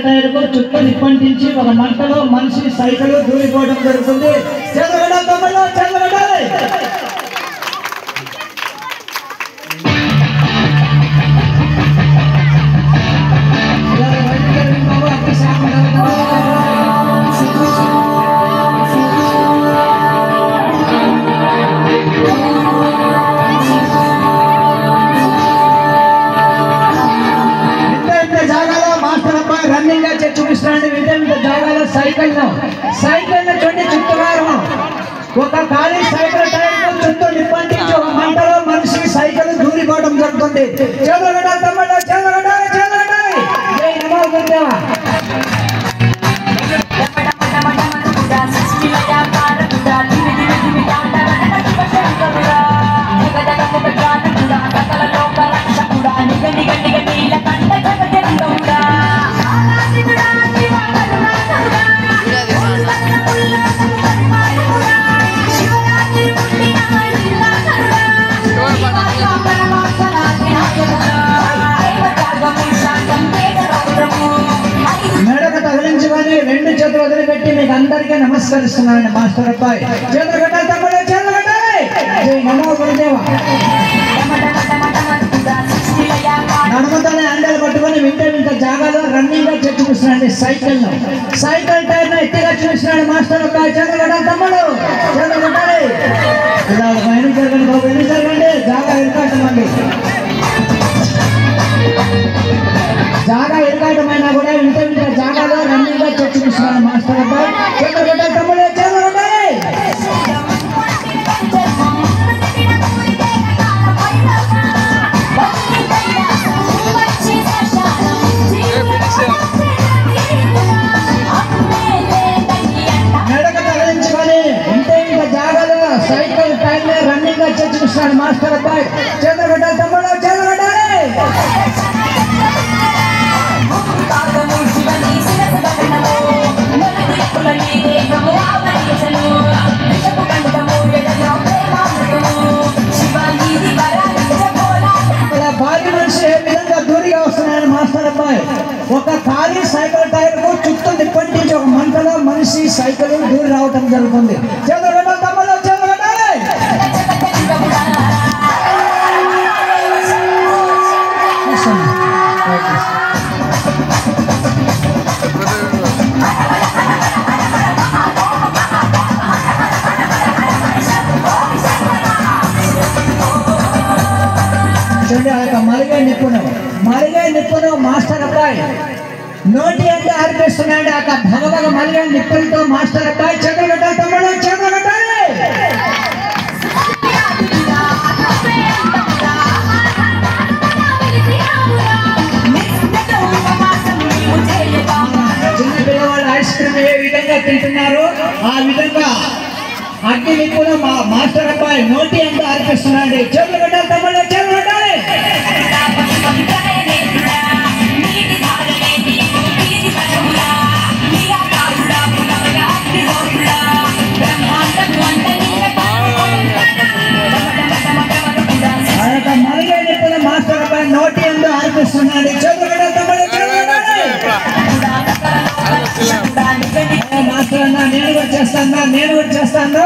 టైర్కు చుట్టూ నిప్పంటించి ఒక మంటలో మనిషి సైకిల్ దూరిపోవడం జరుగుతుంది. రన్నింగ్ గా చూపిస్తున్నాడు. విధంగా జాగాలో సైకిల్ చూడండి చుట్టుగారు ఒక ఖాళీ సైకిల్ టైర్ చుట్టూ నిప్పంటించి ఒక మంటలో మనిషి సైకిల్ దూరిపోవడం జరుగుతుంది. మెడకు తగిలించుకొని రెండు చేతులు వదిలిపెట్టి మీకు అందరికీ నమస్కరిస్తున్నాను. మాస్టర్ అబ్బాయి చేతులు కట్టాలి, తమ్ముడు చేతులు కట్టాలి. జై నమో గురుదేవ. నడుముతోనే అండలు పట్టుకొని వింత జాగాలో రన్నింగ్ గా చూపిస్తున్నాడు. సైకిల్ టైర్ ను ఎట్టిగా చూపిస్తున్నాడు మాస్టర్ అబ్బాయి. చేతులు కట్టాలి, తమ్ముడు చేతులు కట్టాలి. ఇలా పైన జరగండి బాబు, ఎన్ని జరగండి, జాగా ఇరుకాటమండి. జాగా ఇరుకాటమైనా కూడా వింత జాగాలో రన్నింగ్ గా చూపిస్తున్నాడు మాస్టర్ అబ్బాయి. చేతులు కట్టాలి, తమ్ముడు చేతులు కట్టాలి. మెడకు తగిలించుకొని ఇంత జాగాలో సైకిల్ టైర్ రన్నింగ్ గా చూపిస్తున్నాడు మాస్టర్ అబ్బాయి. చేతులు కట్టాలి, తమ్ముడు చేతులు కట్టాలి. భారీ మనిషి ఏ విధంగా దూరిగా వస్తున్నాయని మాస్టర్ అబ్బాయి. ఒక ఖాళీ సైకిల్ టైర్ కు చుట్టూ నిప్పంటించి ఒక మంటలో మనిషి సైకిల్ దూరి రావటం జరుగుతుంది. చేతులు తమ్ముడు చేతులు కట్టాలి. చూడండి ఆ యొక్క మరిగే నిప్పును మాస్టర్ అబ్బాయి నోటి అంటే ఆర్పిస్తున్నాడు. ఆ భగవగ మరిగే నిప్పులతో మాస్టర్ అబ్బాయి చేతులు కట్టాలి, తమ్ముడు చేతులు కట్టాలి. చిన్న పిల్లవాళ్ళు ఐస్ క్రీమ్ ఏ విధంగా తింటున్నారు ఆ విధంగా అగ్ని నిప్పును మాస్టర్ అబ్బాయి నోటి అంటే ఆర్పిస్తున్నాడు. చేతులు కట్టాలి, తమ్ముడు చేతులు కట్టాలి. ఆ యొక్క మరిగే నిప్పును మాస్టర్ అబ్బాయి నోటి అంటే ఆర్పిస్తున్నాడు. చేతులు కట్టాలి, తమ్ముడు చేతులు కట్టాలి. మాస్టర్ అన్న నేను కూడా చేస్తాను.